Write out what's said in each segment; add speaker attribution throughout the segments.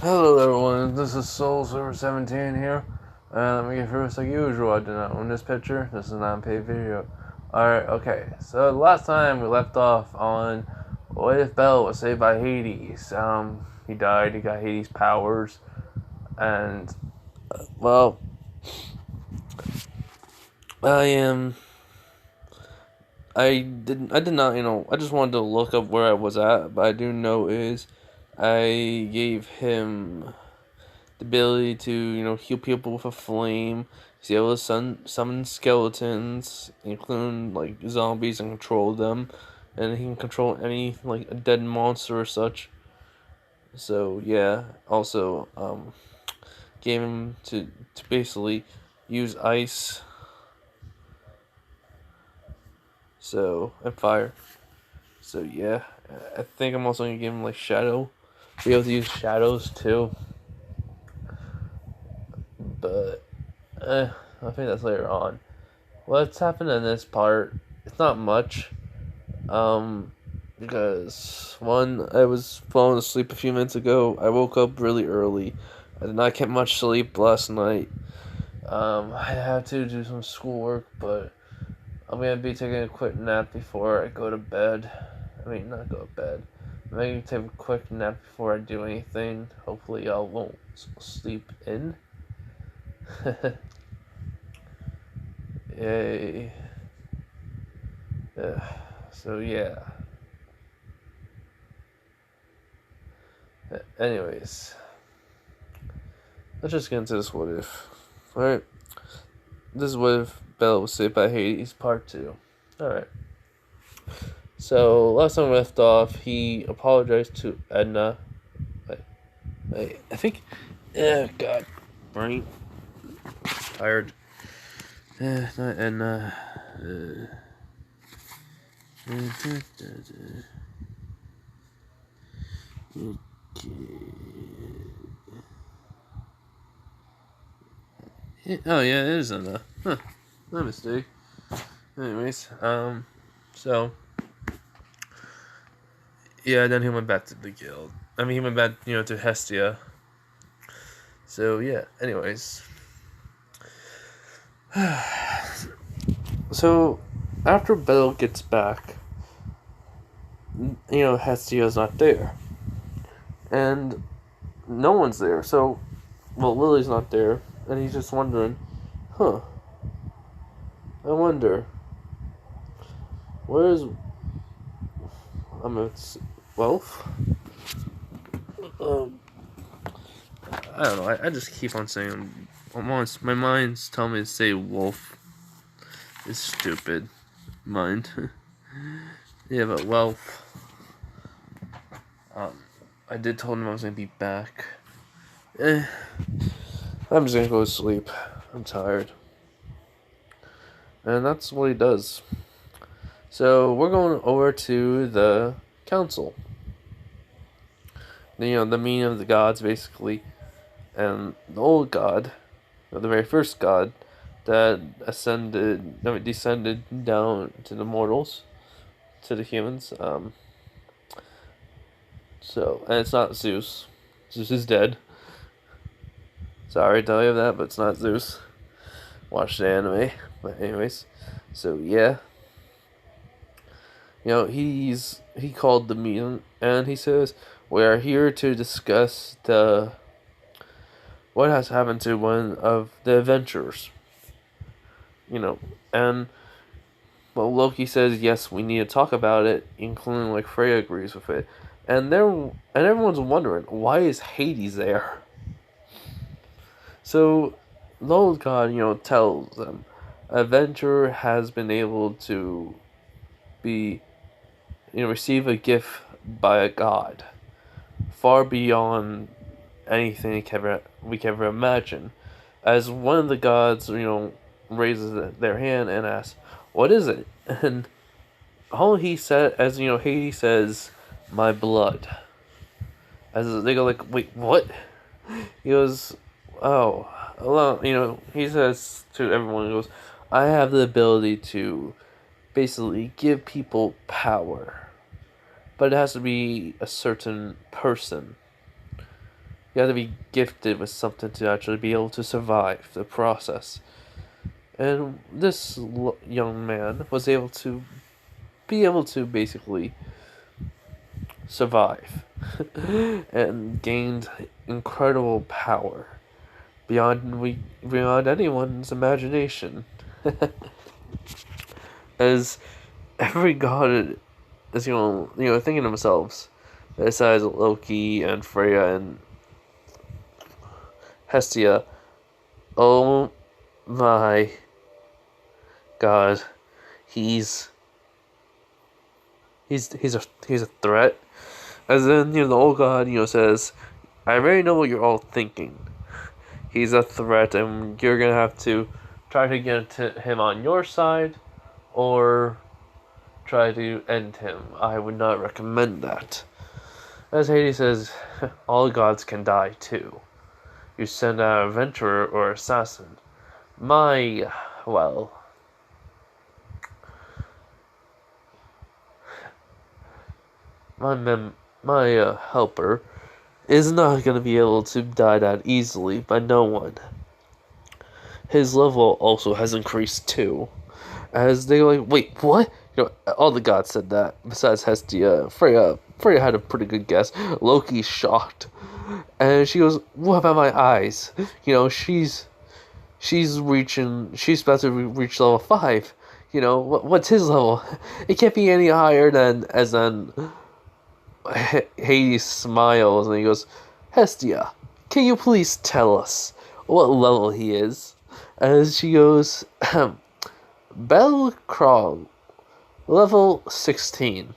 Speaker 1: Hello everyone, this is Soul Server 17 here. Let me get first like usual, I did not own this picture. This is a non-paid video. Alright, okay. So last time we left off on what if Bell was saved by Hades. He died, he got Hades' powers, and well, I I did not, I just wanted to look up where I was at, but I do know is I gave him the ability to, heal people with a flame. He's able to summon skeletons, including like zombies, and control them. And he can control any like a dead monster or such. So yeah. Also, gave him to basically use ice. So and fire. So yeah, I think I'm also gonna give him like shadow. Be able to use shadows too. But I think that's later on. What's happened in this part? It's not much. Because one, I was falling asleep a few minutes ago. I woke up really early. I did not get much sleep last night. I had to do some schoolwork, but I'm gonna be taking a quick nap before I go to bed. I mean, not go to bed. I'm gonna take a quick nap before I do anything. Hopefully, y'all won't sleep in. Yay. So yeah. Anyways, let's just get into this what if. Alright. This is what if Bella was saved by Hades, part 2. Alright. So, last time we left off, he apologized to Edna. I think. God. Brain. Tired. Not Edna. Oh yeah, it is Edna. Huh. My mistake. Anyways, so yeah, then he went back to the guild. I mean, he went back, to Hestia. So yeah. Anyways, so after Belle gets back, Hestia's not there, and no one's there. So, well, Lily's not there, and he's just wondering, huh? I wonder, where's it's Wolf? I don't know. I just keep on saying. My mind's telling me to say Wolf. It's stupid, mind. Yeah, but Wolf. I did tell him I was gonna be back. I'm just gonna go to sleep. I'm tired. And that's what he does. So we're going over to the council. The meaning of the gods, basically. And the old god, the very first god, that descended down to the mortals, to the humans. So, and it's not Zeus. Zeus is dead. Sorry to tell you that, but it's not Zeus. Watch the anime. But anyways, so yeah. He called the meeting, and he says, we are here to discuss what has happened to one of the adventurers. And well, Loki says, yes, we need to talk about it, including like Freya agrees with it. And everyone's wondering, why is Hades there? So, the old god, tells them, adventurer has been able to be, receive a gift by a god, far beyond anything we can ever imagine. As one of the gods, raises their hand and asks, "What is it?" And all he said, Hades says, "My blood." As they go like, "Wait, what?" He goes, "Oh, well, he says to everyone, he goes, "I have the ability to basically give people power, but it has to be a certain person." You have to be gifted with something to actually be able to survive the process. And this young man was able to basically survive and gained incredible power beyond anyone's imagination. As every god is thinking to themselves, besides Loki and Freya and Hestia, oh my god, he's a threat. As then the old god says, I already know what you're all thinking. He's a threat, and you're gonna have to try to get him on your side, or try to end him. I would not recommend that. As Hades says, all gods can die too. You send an adventurer or assassin. My helper is not going to be able to die that easily by no one. His level also has increased too. As they like, wait, what? All the gods said that. Besides Hestia, Freya had a pretty good guess. Loki's shocked, and she goes, "What about my eyes? She's about to reach level 5. What's his level? It can't be any higher than." As then Hades smiles and he goes, Hestia, can you please tell us what level he is? As she goes, Belcrawl, level 16.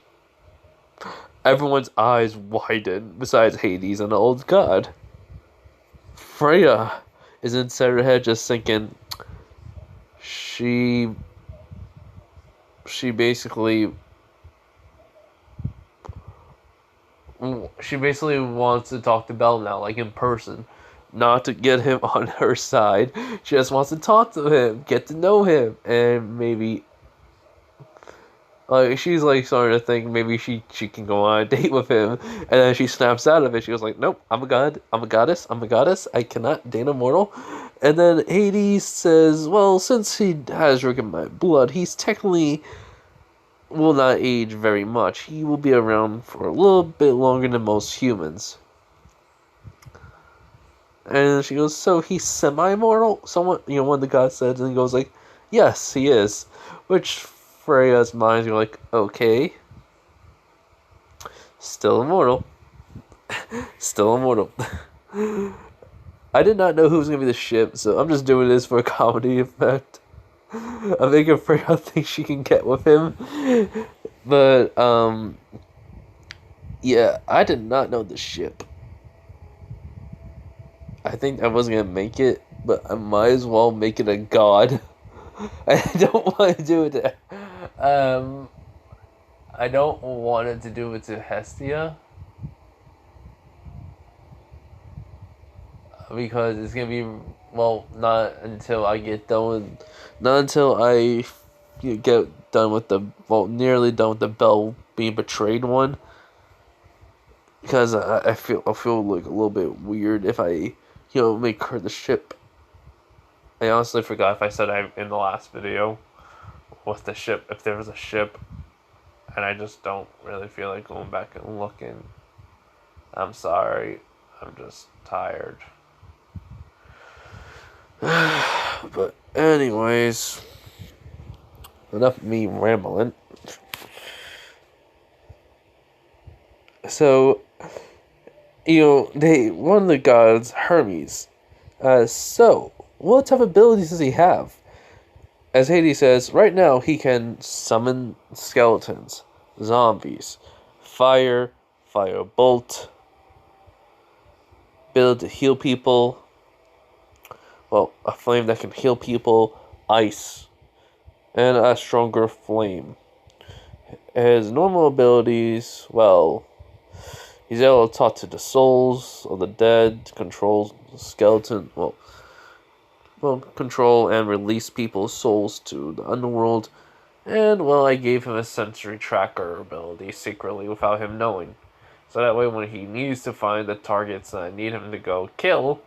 Speaker 1: Everyone's eyes widen, besides Hades and the old god. Freya is inside her head just thinking, she basically wants to talk to Bel now, like in person. Not to get him on her side. She just wants to talk to him, get to know him, and maybe she's starting to think maybe she can go on a date with him, and then she snaps out of it. She goes like, nope, I'm a god, I'm a goddess, I cannot date a mortal. And then Hades says, well, since he has drinking my blood, he's technically will not age very much. He will be around for a little bit longer than most humans. And she goes, so he's semi-immortal? Someone, one of the gods said, and he goes like, yes, he is. Which Freya's mind's like, okay. Still immortal. Still immortal. I did not know who was going to be the ship, so I'm just doing this for a comedy effect. I'm making Freya think she can get with him. But, yeah, I did not know the ship. I think I wasn't going to make it, but I might as well make it a god. I don't want to do it to, I don't want it to do it to Hestia. Because it's going to be, not until I get done with, not until I get done with nearly done with the Bel being betrayed one. Because I feel like a little bit weird if I, make her the ship. I honestly forgot if I said in the last video with the ship, if there was a ship, and I just don't really feel like going back and looking. I'm sorry, I'm just tired. But anyways, enough of me rambling. So, one of the gods, Hermes. So, what type of abilities does he have? As Hades says, right now he can summon skeletons, zombies, fire bolt, ability to heal people, a flame that can heal people, ice, and a stronger flame. His normal abilities, he's able to talk to the souls of the dead, control skeleton, control and release people's souls to the underworld, and, I gave him a sensory tracker ability secretly without him knowing. So that way when he needs to find the targets that need him to go kill,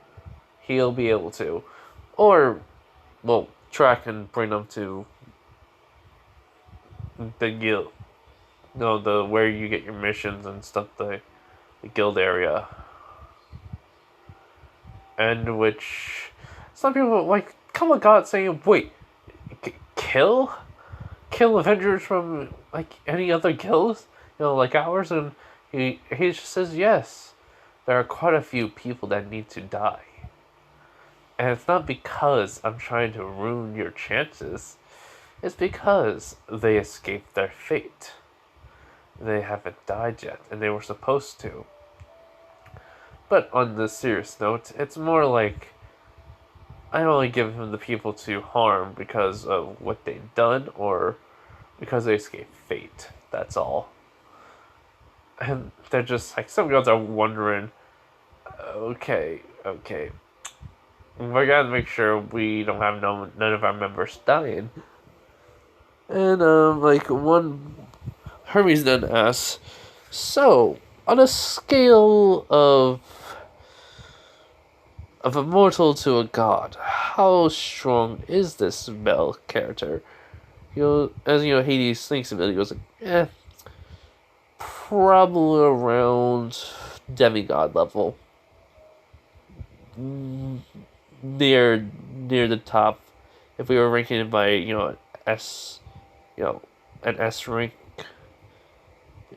Speaker 1: he'll be able to. Or, well, track and bring them to the guild. No, the where you get your missions and stuff, the guild area. And which some people like come on God saying, wait, kill Avengers from like any other guilds, like ours, and he just says yes. There are quite a few people that need to die. And it's not because I'm trying to ruin your chances. It's because they escaped their fate. They haven't died yet, and they were supposed to. But on the serious note, it's more like I only give them the people to harm because of what they've done or because they escaped fate. That's all. And they're just like, some guys are wondering, okay. We gotta make sure we don't have none of our members dying. And, one Hermes then asks, so, on a scale of a mortal to a god, how strong is this male character? As Hades thinks of it, he goes like, probably around demigod level. Near the top. If we were ranking it by, an S rank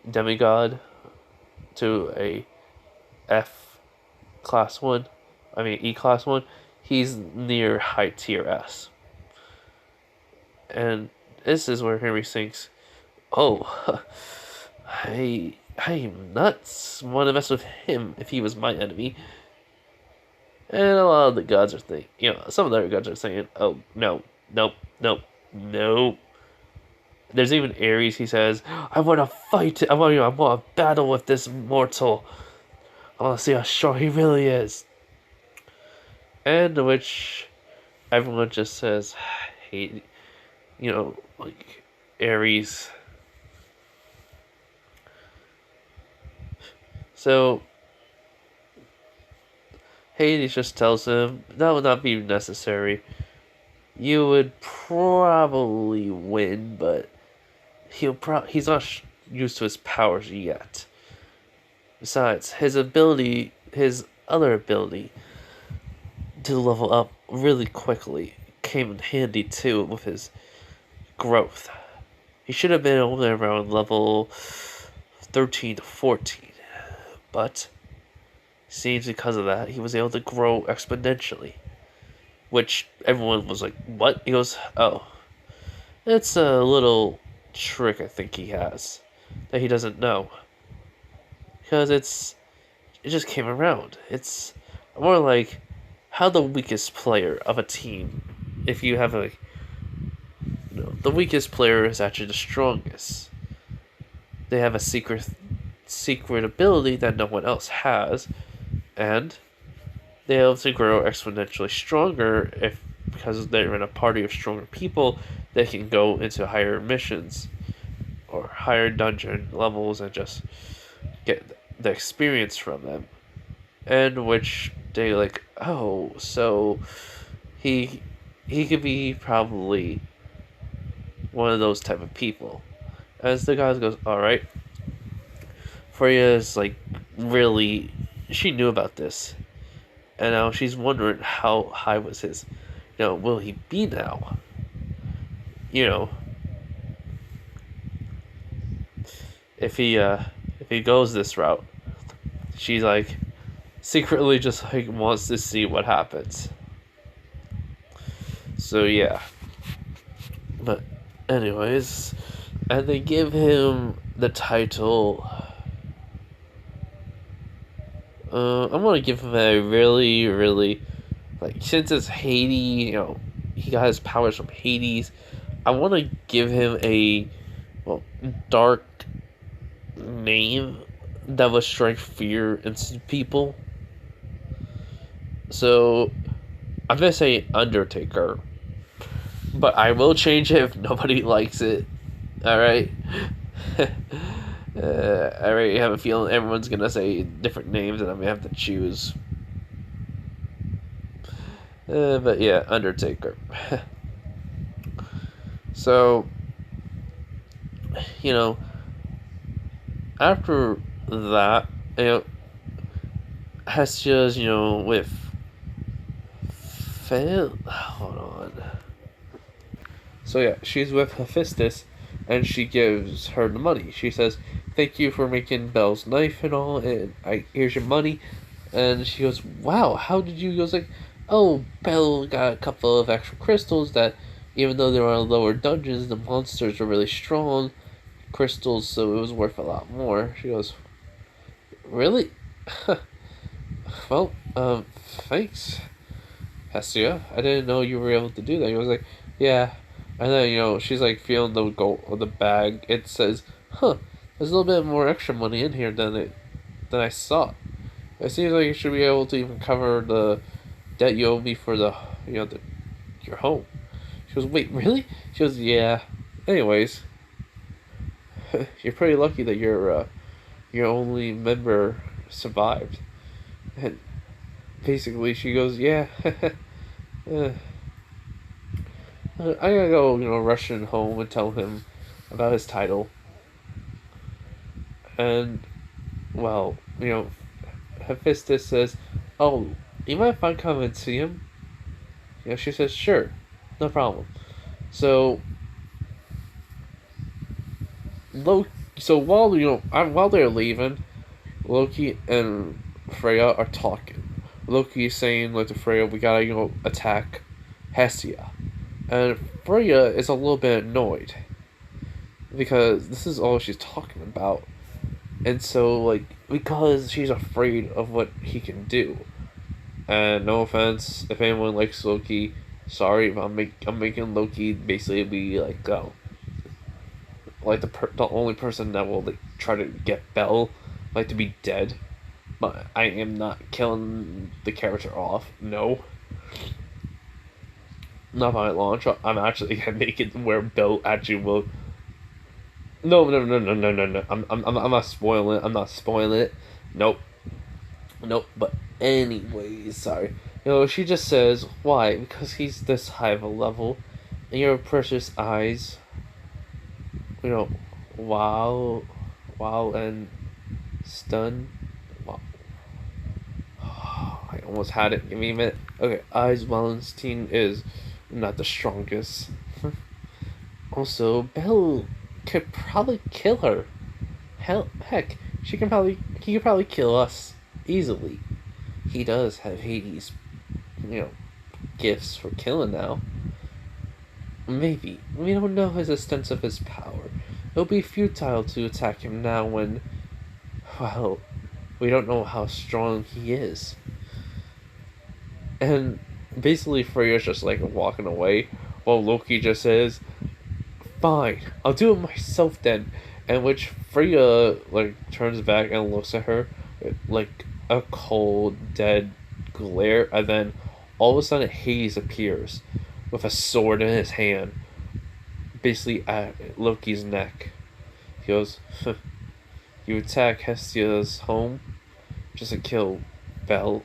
Speaker 1: demigod to a F class 1, E class 1, he's near high tier S. And this is where Henry thinks, oh, I'm nuts. Want to mess with him if he was my enemy. And a lot of the gods are thinking, some of the other gods are saying, oh, no. There's even Ares, he says, I want to fight, I want to battle with this mortal. I want to see how strong he really is. And which everyone just says, hey, like Ares. So Hades just tells him that would not be necessary. You would probably win, but he's not used to his powers yet. Besides, his other ability to level up really quickly came in handy too with his growth. He should have been only around level 13 to 14, but seems because of that he was able to grow exponentially, which everyone was like, what? He goes, oh, it's a little trick I think he has that he doesn't know, because it just came around. It's more like how the weakest player of a team, if you have the weakest player is actually the strongest. They have a secret ability that no one else has, and they're able to grow exponentially stronger because they're in a party of stronger people. They can go into higher missions or higher dungeon levels and just get the experience from them. And which they like, oh, so he could be probably one of those type of people. As the guy goes, alright. Freya's like, really, she knew about this. And now she's wondering how high was his. Will he be now? If he goes this route, she's like secretly just like wants to see what happens. So yeah. But anyways, and they give him the title. I'm gonna give him a really, really, since it's Hades, he got his powers from Hades. I want to give him a dark name that will strike fear into people. So I'm gonna say Undertaker, but I will change it if nobody likes it. All right. I already have a feeling everyone's gonna say different names, and I'm gonna have to choose. But yeah, Undertaker. So, you know, after that, you know, Hestia's, with fail. Hold on. So yeah, she's with Hephaestus, and she gives her the money. She says, "Thank you for making Belle's knife and all, and here's your money." And she goes, "Wow, how did you?" He goes like, "Oh, Belle got a couple of extra crystals that, even though they were on lower dungeons, the monsters were really strong crystals, so it was worth a lot more." She goes, "Really? Well, thanks, Hestia. I didn't know you were able to do that." He was like, "Yeah." And then, she's like feeling the gold of the bag. It says, "Huh, there's a little bit more extra money in here than I saw. It seems like you should be able to even cover the debt you owe me for your home." She goes, "Wait, really?" She goes, "Yeah. Anyways, you're pretty lucky that your only member survived." And basically, she goes, "Yeah." uh, I gotta go, rushing home and tell him about his title. And, well, Hephaestus says, "Oh, you mind if I come and see him?" She says, "Sure, no problem." So, Loki, so while they're leaving, Loki and Freya are talking. Loki is saying, like, to Freya, "We gotta, attack Hestia." And Freya is a little bit annoyed because this is all she's talking about. And so, like, because she's afraid of what he can do. And no offense, if anyone likes Loki, sorry, but I'm making Loki basically be like the only person that will like try to get Belle like to be dead. But I am not killing the character off. No, not by launch. I'm actually gonna make it where Belle actually will. No, no, no, no, no, no, no. I'm not spoiling it. I'm not spoiling it. Nope. Nope. But anyways, sorry. She just says, "Why? Because he's this high of a level, and your precious eyes, you know, wow, wow, and stun. Wow." I almost had it. Give me a minute. Okay, eyes Wallenstein is not the strongest. Also, Belle could probably kill her. Heck, he could probably kill us easily. He does have Hades, you know, gifts for killing now. Maybe. We don't know his extent of his power. It'll be futile to attack him now when, well, we don't know how strong he is. And basically Freya's just like walking away while Loki just says, "Fine, I'll do it myself then." And which Freya like turns back and looks at her like a cold, dead glare, and then all of a sudden Hades appears with a sword in his hand, basically at Loki's neck. He goes, "You attack Hestia's home just to kill Belle.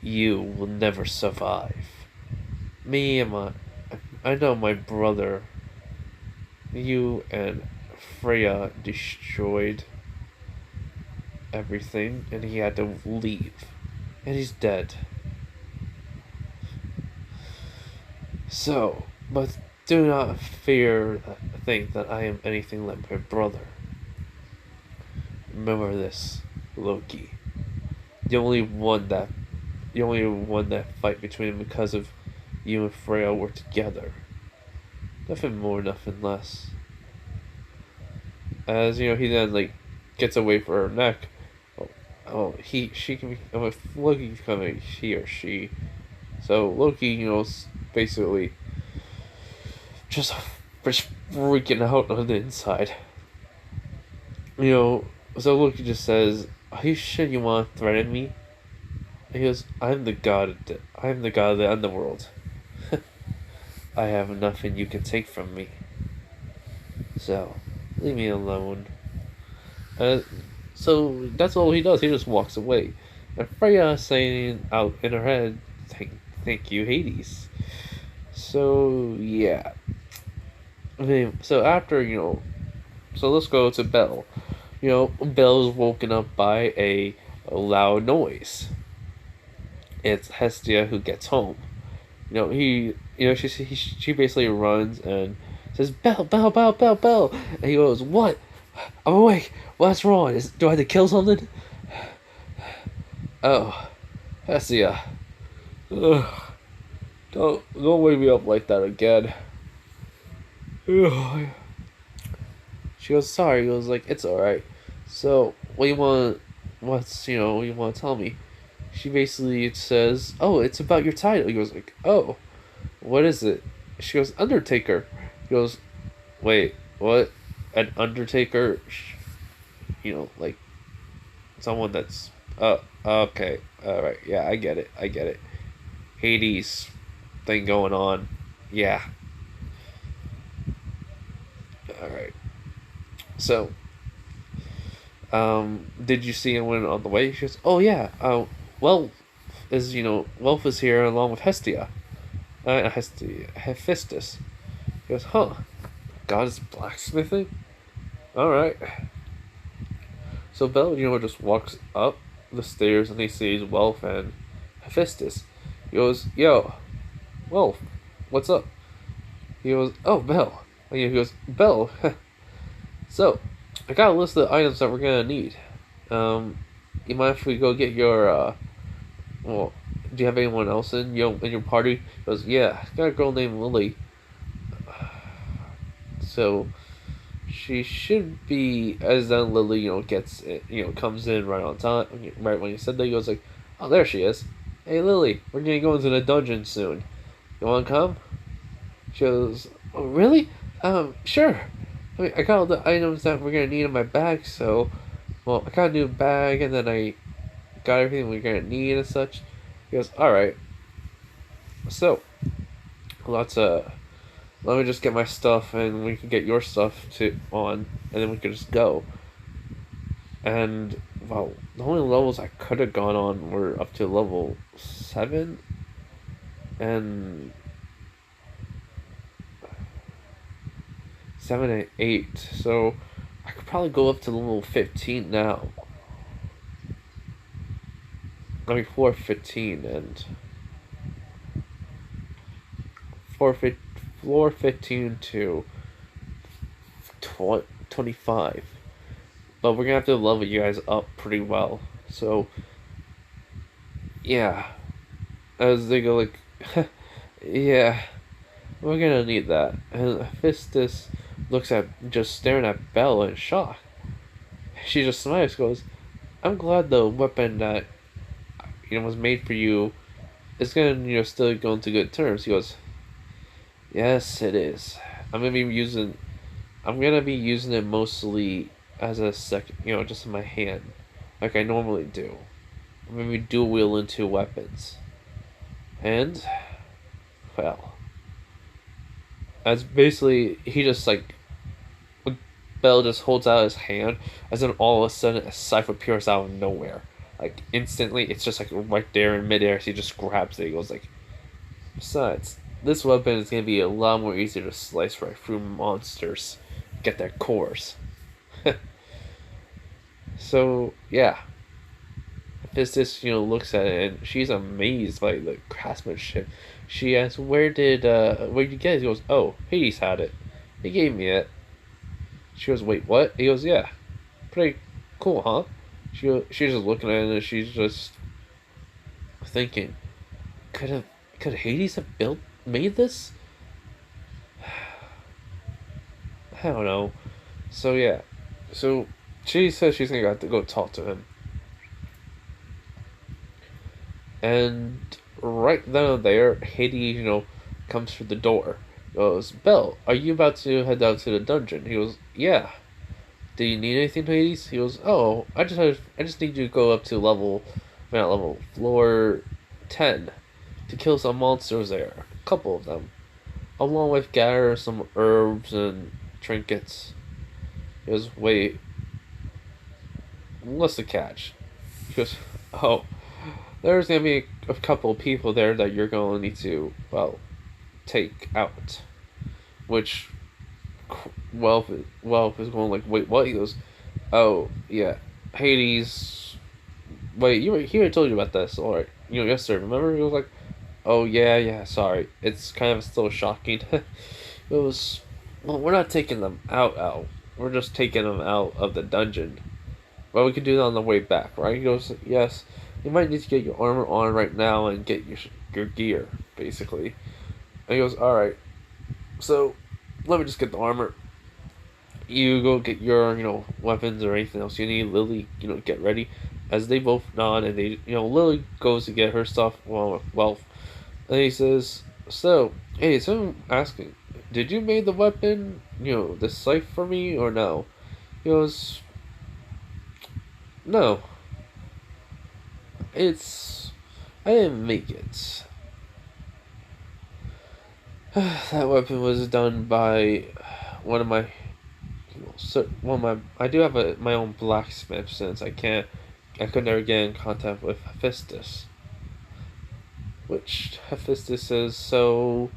Speaker 1: You will never survive. Me and I know my brother. You and Freya destroyed everything, and he had to leave, and he's dead. So, but do not think that I am anything like my brother. Remember this, Loki. The only one that fight between them because of you and Freya were together. Nothing more, nothing less." As he then like gets away from her neck. She can be. If Loki can become a he or she, so Loki, basically just freaking out on the inside. So Loki just says, "Are you sure you want to threaten me?" He goes, I'm the god of the underworld. I have nothing you can take from me. So, leave me alone." Uh, so that's all he does. He just walks away. And Freya saying out in her head, thank you, Hades." So yeah. I mean, so after so let's go to Belle. Belle's woken up by a loud noise. It's Hestia who gets home. She basically runs and says, "Belle, Belle, Belle, Belle, Belle," and he goes, "What? I'm awake. What's wrong? Do I have to kill something?" "Oh, Hestia, ugh, don't wake me up like that again." Ugh. She goes, "Sorry." He goes, like, "It's all right." So what you want? What you want to tell me? She basically says, "Oh, it's about your title." He goes, like, "Oh, what is it?" She goes, "Undertaker." He goes, "Wait, what? An Undertaker? Like someone that's okay, all right, yeah, I get it. Hades thing going on, yeah, all right." So, did you see anyone on the way? She goes, "Oh yeah, well, Welf is here along with Hestia, Hephaestus." He goes, "Huh? God is blacksmithing? All right." So Belle, just walks up the stairs and he sees Welf and Hephaestus. He goes, "Yo, Welf, what's up?" He goes, "Oh, Belle." And he goes, "Belle, so I got a list of items that we're gonna need. Um, you mind if we go get your well, do you have anyone else in your party?" He goes, "Yeah, I got a girl named Lily. So she should be." As then Lily, gets it, comes in right on time, right when he said that. He goes like, "Oh, there she is. Hey, Lily, we're gonna go into the dungeon soon. You wanna come?" She goes, "Oh, really? Sure. I mean, I got all the items that we're gonna need in my bag, so, well, I got a new bag, and then I got everything we're gonna need and such." He goes, "All right. So, let's let me just get my stuff, and we can get your stuff to on, and then we can just go." And well, the only levels I could have gone on were up to level 7 and 7 and 8. So I could probably go up to level 15 now. I mean, floor 15 and floor, floor 15 to 25. But we're gonna have to level you guys up pretty well. So, yeah. As they go, like, "Yeah, we're gonna need that." And Fistus looks at, just staring at Belle in shock. She just smiles, goes, "I'm glad the weapon that was made for you is gonna still go into good terms." He goes, "Yes, it is. I'm gonna be using I'm gonna be using it mostly as a second, just in my hand, like I normally do. I'm gonna be dual wielding two weapons." And well, as basically he just like Bell just holds out his hand, as then all of a sudden a scythe appears out of nowhere. Like instantly, it's just like right there in midair. So he just grabs it. He goes like, "Besides, this weapon is gonna be a lot more easier to slice right through monsters, get their cores." So yeah, Pistis looks at it and she's amazed by the craftsmanship. She asks, where did you get it?" He goes, "Oh, Hades had it. He gave me it." She goes, "Wait, what?" He goes, "Yeah, pretty cool, huh?" She's just looking at it and she's just thinking, could have could Hades have made this? I don't know. So yeah, so she says she's gonna have to go talk to him, and right then and there, Hades comes through the door. Goes, "Belle, are you about to head down to the dungeon?" He goes, "Yeah." "Do you need anything, Hades?" He goes, "Oh, I just need you to go up to not level, floor 10 to kill some monsters there. A couple of them. Along with gather some herbs and trinkets." He goes, "Wait, what's the catch? He goes, oh, there's gonna be a couple of people there that you're gonna need to, well, take out. Which, Welp is going like, wait, what? He goes, oh, yeah, Hades. Wait, he already told you about this, alright. Yes, sir. Remember? He was like, oh, yeah, sorry. It's kind of still shocking. It was, well, we're not taking them out. We're just taking them out of the dungeon. Well, we can do that on the way back, right? He goes, yes. You might need to get your armor on right now and get your gear, basically. And he goes, alright. So, let me just get the armor. You go get your, weapons or anything else you need. Lily, get ready. As they both nod and they, Lily goes to get her stuff well. And he says, so, hey, so I'm asking, did you make the weapon, the scythe for me or no? He goes, no. I didn't make it. That weapon was done by one of my I do have my own blacksmith since I could never get in contact with Hephaestus. Which Hephaestus says, so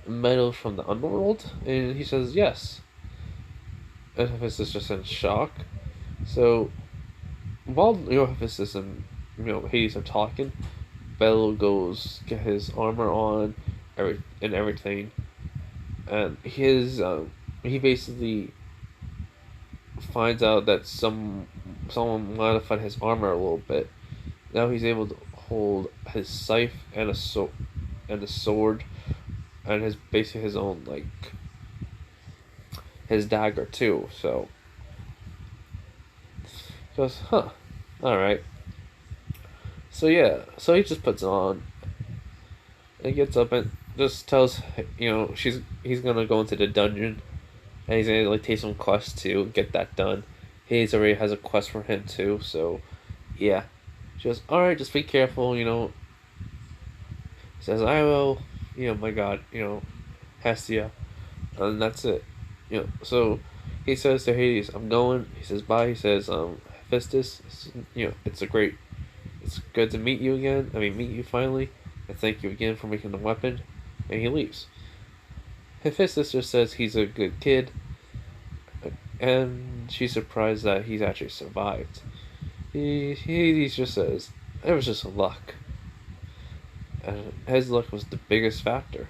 Speaker 1: metal from the underworld? And he says, yes. And Hephaestus just in shock. So while Hephaestus and Hades are talking, Bel goes get his armor on, and everything, and he basically finds out that someone modified his armor a little bit. Now he's able to hold his scythe and a sword, and his basically his own his dagger too. So he goes, huh, all right. So yeah, so he just puts it on. And he gets up and just tells he's gonna go into the dungeon, and he's gonna take some quests to get that done. Hades already has a quest for him too, so yeah. She goes, alright, just be careful, He says, I will, my god, Hestia. And that's it. So he says to Hades, I'm going. He says bye. He says, Hephaestus, it's good to meet you again. Meet you finally. And thank you again for making the weapon. And he leaves. Hephaestus just says he's a good kid. And she's surprised that he's actually survived. He just says, it was just luck. And his luck was the biggest factor.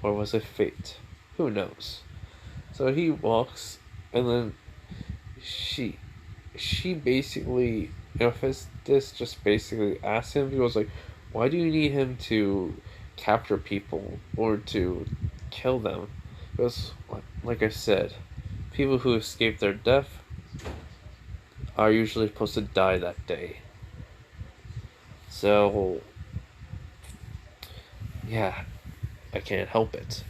Speaker 1: Or was it fate? Who knows? So he walks, and then she basically, Hephaestus just basically asks him, he goes like, why do you need him to capture people or to kill them? Because, like I said, people who escape their death are usually supposed to die that day. So, yeah, I can't help it.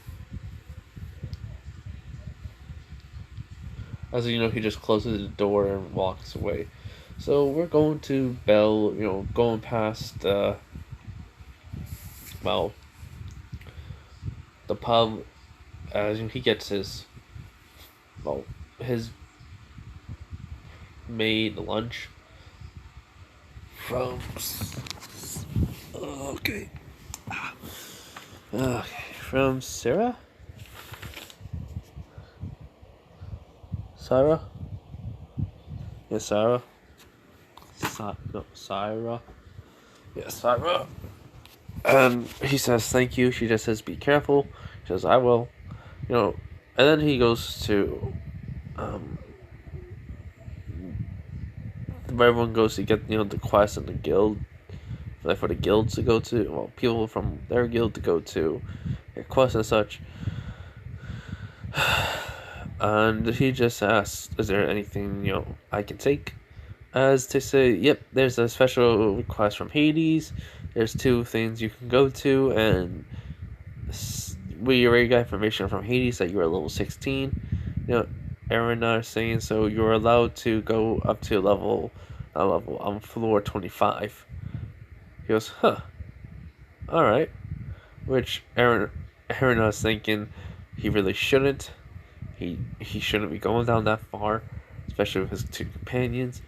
Speaker 1: As he just closes the door and walks away. So we're going to Bel, going past, the pub, as he gets his made lunch from, okay, from Sarah? Sarah? Yeah, Sarah. Sarah. Yeah, Sarah. And he says thank you. She just says be careful. She says I will. And then he goes to where everyone goes to get the quest and the guild, for the guilds to go to. Well, people from their guild to go to get quests and such. And he just asks, is there anything I can take? As to say, yep, there's a special request from Hades. There's 2 things you can go to, and we already got information from Hades that you're level 16. Aaron is saying so you're allowed to go up to floor 25. He goes, huh, alright. Which Aaron is thinking he really shouldn't. He shouldn't be going down that far, especially with his two companions.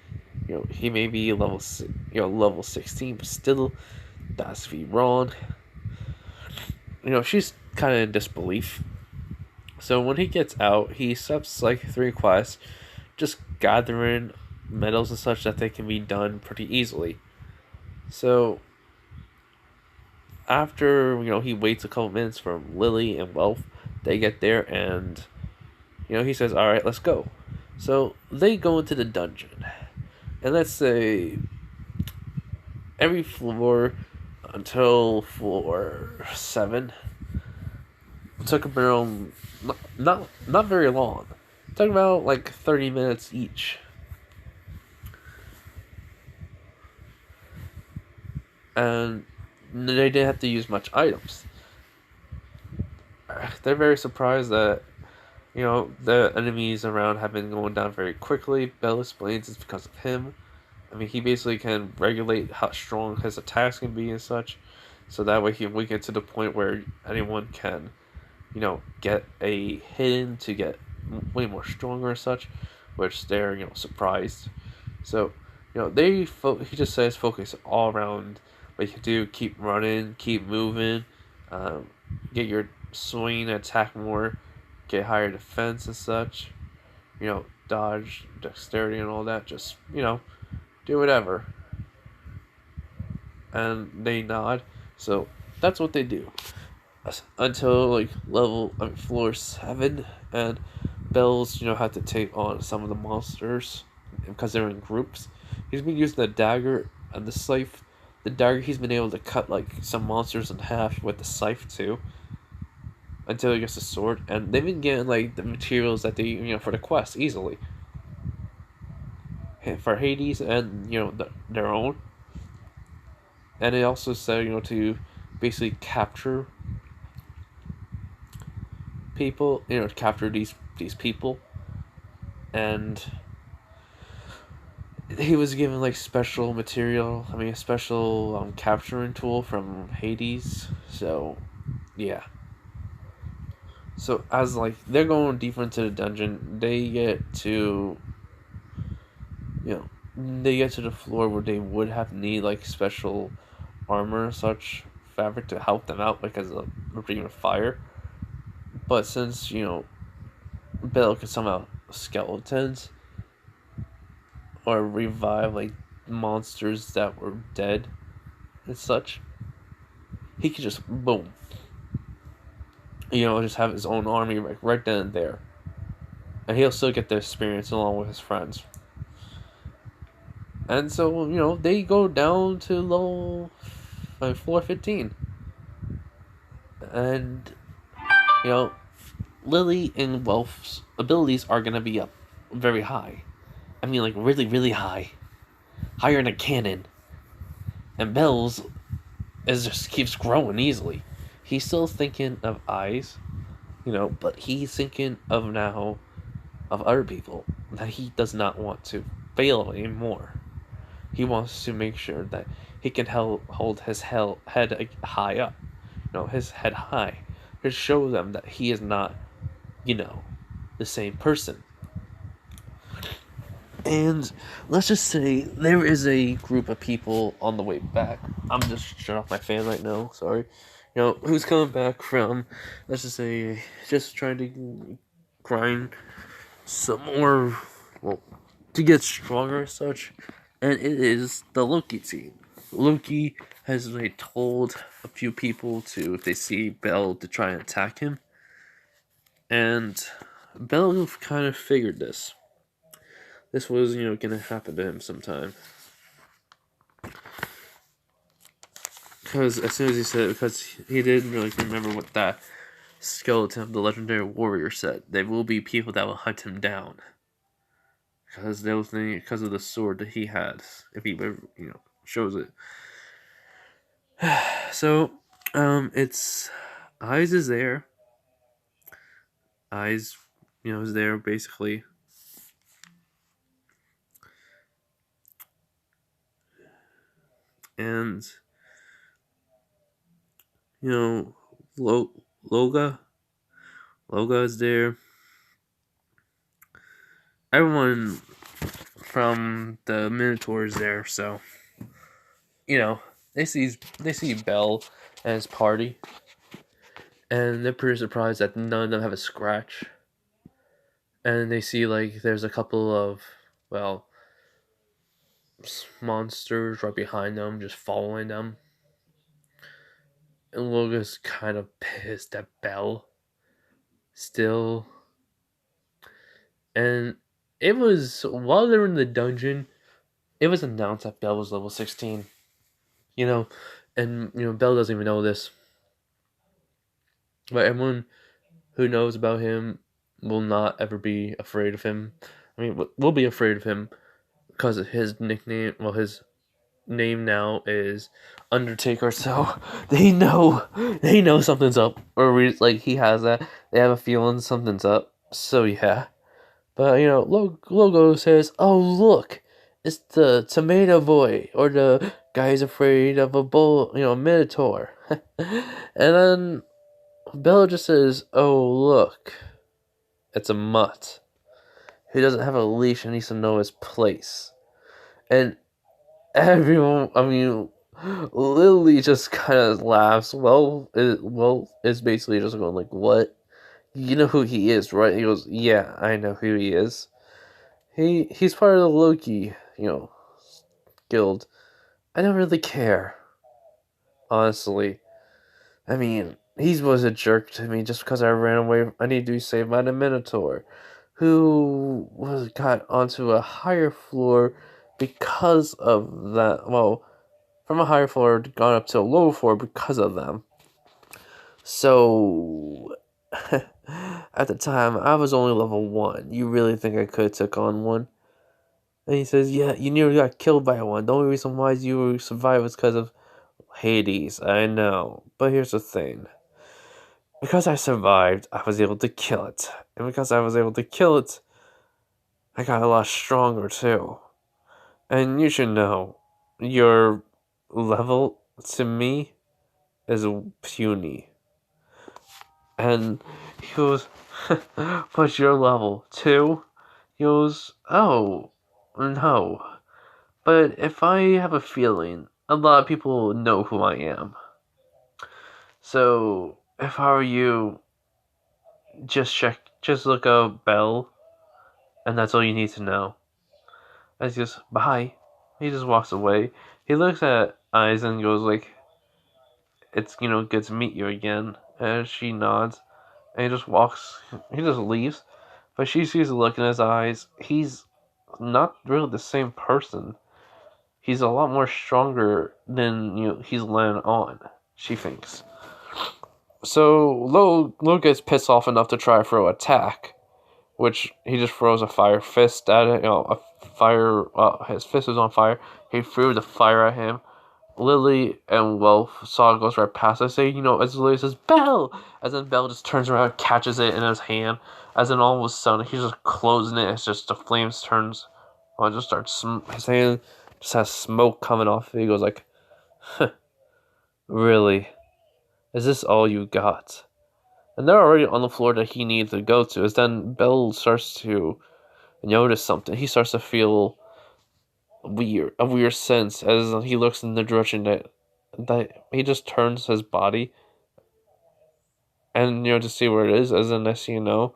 Speaker 1: He may be level 16, but still, that's be wrong. She's kind of in disbelief. So when he gets out, he accepts like 3 quests, just gathering medals and such that they can be done pretty easily. So after he waits a couple minutes for Lily and Wealth, they get there and he says, "All right, let's go." So they go into the dungeon, and let's say every floor until floor 7 took around not very long. It took about like 30 minutes each. And they didn't have to use much items. They're very surprised that the enemies around have been going down very quickly. Bell explains it's because of him. I mean, he basically can regulate how strong his attacks can be and such, so that way we get to the point where anyone can, get a hidden to get way more stronger and such, which they're surprised. So, he just says focus all around what you can do. Keep running, keep moving, get your swing attack more, get higher defense and such. Dodge, dexterity, and all that. Just do whatever. And they nod. So that's what they do until like floor 7, and Bells have to take on some of the monsters because they're in groups. He's been using the dagger and the scythe. The dagger, he's been able to cut like some monsters in half with the scythe too, until he gets the sword. And they've been getting like the materials that they for the quest easily. For Hades and their own. And it also said to basically capture people, capture these people. And he was given like special material, a special capturing tool from Hades. So yeah. So as like they're going deeper into the dungeon, they get to the floor where they would have need like special armor and such fabric to help them out because of the fire. But since Bill can somehow skeletons or revive like monsters that were dead and such, he could just boom, just have his own army right then and there, and he'll still get the experience along with his friends. And so they go down to low floor 15, and Lily and Wealth's abilities are gonna be up very high. Like really, really high. Higher than a cannon. And Bell's just keeps growing easily. He's still thinking of eyes, but he's thinking of now of other people that he does not want to fail anymore. He wants to make sure that he can hold his head high up, his head high, to show them that he is not, the same person. And let's just say there is a group of people on the way back. I'm just shutting off my fan right now, sorry. Who's coming back from, let's just say, just trying to grind some more, to get stronger and such. And it is the Loki team. Loki has told a few people to, if they see Bell, to try and attack him. And Bell kind of figured this. This was, gonna happen to him sometime. Because as soon as he said it, because he didn't really remember what that skeleton of the legendary warrior said. There will be people that will hunt him down. Because of the sword that he has, if he ever, shows it. So, it's Eyes is there. Eyes, is there basically. And Loga is there. Everyone from the Minotaurs there, so you know they see Bell and his party, and they're pretty surprised that none of them have a scratch. And they see like there's a couple of well monsters right behind them, just following them. And Logan's kind of pissed at Bell still. And it was while they're in the dungeon, it was announced that Bell was level 16. You know, and Bell doesn't even know this. But everyone who knows about him will not ever be afraid of him. I mean, will be afraid of him because of his nickname. Well, his name now is Undertaker, so they know something's up, or like he has that. They have a feeling something's up. So yeah, but Logo says, "Oh look, it's the Tomato Boy, or the guy's afraid of a bull, Minotaur," and then Bella just says, "Oh look, it's a mutt who doesn't have a leash and needs to know his place," and everyone, I mean, Lily just kind of laughs. It's basically just going like, "What? You know who he is, right?" He goes, "Yeah, I know who he is. He's part of the Loki, guild. I don't really care, honestly. I mean, he was a jerk to me just because I ran away. I need to be saved by the Minotaur, who got onto a higher floor because of that. Well, from a higher floor gone up to a lower floor because of them. So at the time I was only level 1. You really think I could have took on one?" And he says, "Yeah, you nearly got killed by one. The only reason why you survived was because of Hades. I know. But here's the thing. Because I survived, I was able to kill it. And because I was able to kill it, I got a lot stronger too. And you should know, your level to me is puny." And he goes, "What's your level? 2? He goes, "Oh, no. But if I have a feeling, a lot of people know who I am. So, if I were you, just look up Bell, and that's all you need to know." And he just, "Bye." He just walks away. He looks at Eyes and goes like, "It's, good to meet you again." And she nods, and he just leaves. But she sees the look in his eyes. He's not really the same person. He's a lot more stronger than he's letting on, she thinks. So Lo gets pissed off enough to try to throw attack, which he just throws a fire fist at it. A fire. His fist is on fire. He threw the fire at him. Lily and Wolf saw it goes right past. I say, as Lily says, "Bell!" As then Bell just turns around, catches it in his hand. As then all of a sudden, he's just closing it. It's just the flames turns. Well, it just starts. His hand just has smoke coming off. He goes like, "Huh, really? Is this all you got?" And they're already on the floor that he needs to go to. As then Bell starts to notice something. He starts to feel a weird sense as he looks in the direction that he just turns his body and to see where it is. As the next thing you know,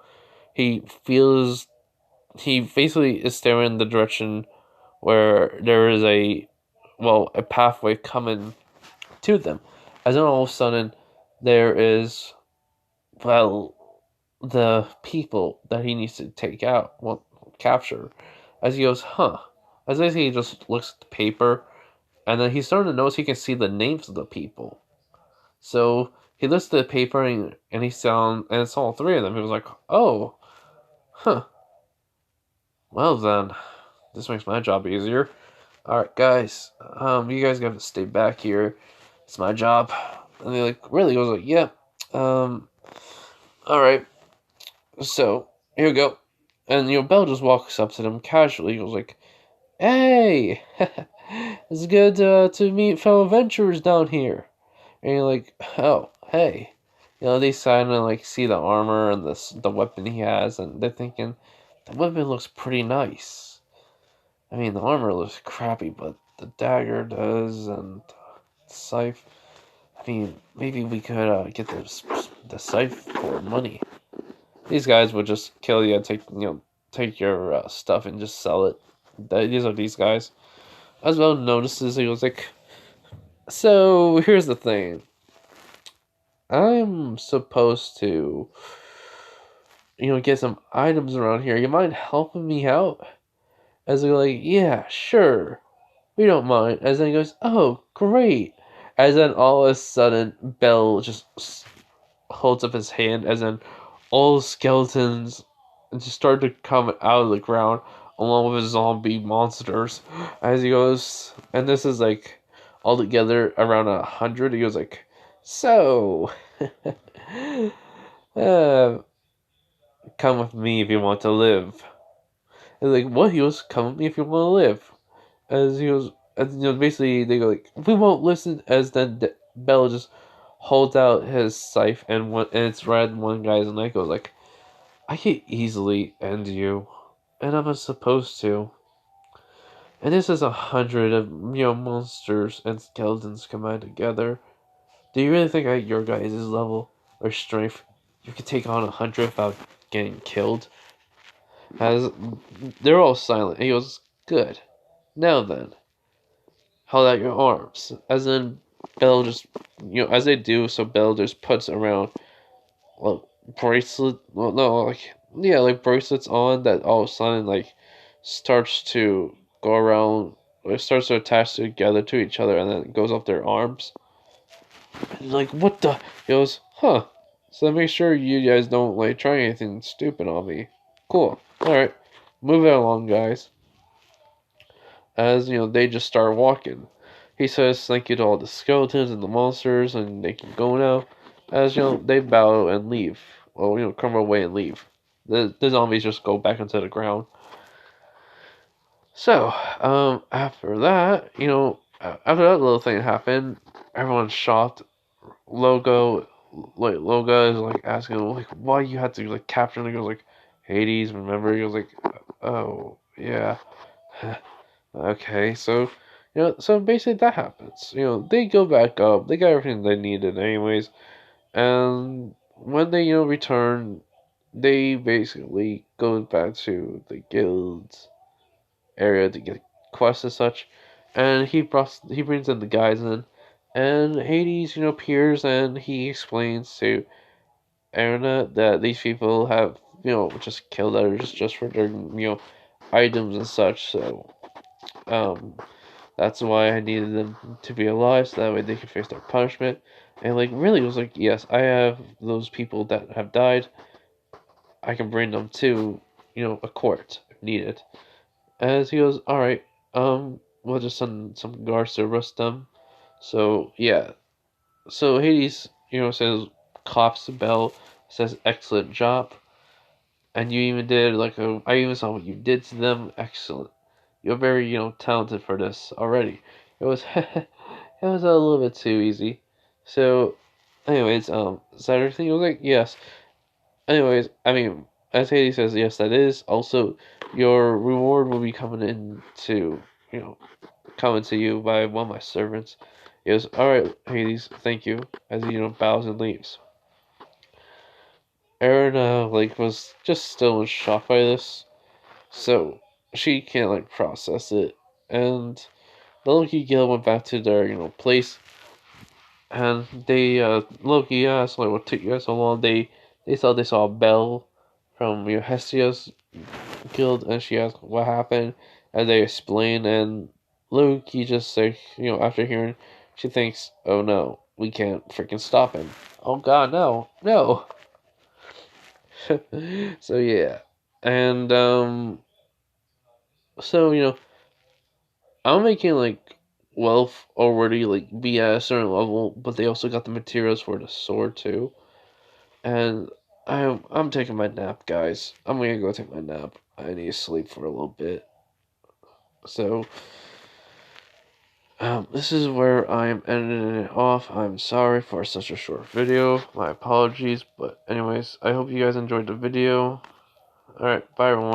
Speaker 1: he basically is staring in the direction where there is a pathway coming to them. As then all of a sudden there is the people that he needs to capture. As he goes, "Huh." As he just looks at the paper, and then he's starting to notice he can see the names of the people. So he looks at the paper and it's all 3 of them. He was like, "Oh, huh. Well then, this makes my job easier. Alright guys, you guys gotta stay back here. It's my job." And he really goes like, "Yeah, alright. So, here we go." And Bell just walks up to them casually. He goes like, "Hey, it's good to meet fellow adventurers down here." And you're like, "Oh, hey." They sign and see the armor and the weapon he has, and they're thinking, "The weapon looks pretty nice." I mean, the armor looks crappy, but the dagger does, and the scythe. I mean, maybe we could get the scythe for money. These guys would just kill you and take your stuff and just sell it. These are these guys. As well notices, he was like, so here's the thing. I'm supposed to, get some items around here. You mind helping me out? As they're like, yeah, sure. We don't mind. As then he goes, oh, great. As then all of a sudden, Bell just holds up his hand, as then all skeletons just start to come out of the ground along with zombie monsters. As he goes, and this is like altogether around 100. He goes like, so, uh, come with me if you want to live. And like, what? He goes, come with me if you want to live. As he goes, basically they go like, we won't listen. As then Bella just holds out his scythe, and it's right at one guy's neck. Goes like, I can easily end you, and I'm not supposed to. And this is 100 of monsters and skeletons combined together. Do you really think at your guys' level or strength you could take on 100 without getting killed? As they're all silent, he goes, good. Now then, hold out your arms. As in, Bell just, as they do, so Bell just puts around, well, bracelet, well, no, like, yeah, like bracelets on that all of a sudden, like, starts to go around, or it starts to attach together to each other, and then it goes up their arms. And like, what the? He goes, huh. So make sure you guys don't, like, try anything stupid on me. Cool. Alright. Move it along, guys. As they just start walking. He says thank you to all the skeletons and the monsters, and they can go now. As they bow and leave. Well, come away and leave. The zombies just go back into the ground. So, after that, after that little thing happened, everyone's shocked. Loga is like asking like why you had to like capture him. He goes like Hades, remember? He goes like, oh yeah. Okay, so so basically that happens. They go back up. They got everything they needed, anyways. And when they return, they basically go back to the guild's area to get quests and such. And he brings in the guys in, and Hades appears and he explains to Erna that these people have just killed others just for their items and such. So that's why I needed them to be alive, so that way they could face their punishment. And like, really, it was like, yes, I have those people that have died. I can bring them to, a court if needed. As he goes, all right, we'll just send some guards to arrest them. So yeah, so Hades, says, claps the bell, says, excellent job. And you even did I even saw what you did to them. Excellent. You're very, talented for this already. It was, it was a little bit too easy. So, anyways, is that everything? It was like, yes. Anyways, I mean, as Hades says, yes, that is. Also, your reward will be coming in to, coming to you by one of my servants. He goes, alright, Hades, thank you. As he, bows and leaves. Erin, was just still in shock by this. So, she can't, process it. And the Loki Guild went back to their, place. And they, Loki asked, what took you guys so long? They thought they saw a bell from, Hestia's guild. And she asked what happened. And they explained. And Loki just, after hearing, she thinks, oh no, we can't freaking stop him. Oh god, no, no. So, yeah. And, so, I'm making wealth already be at a certain level, but they also got the materials for the sword too. And I'm taking my nap, guys. I'm gonna go take my nap. I need to sleep for a little bit. So this is where I'm ending it off. I'm sorry for such a short video. My apologies, but anyways, I hope you guys enjoyed the video. Alright, bye everyone.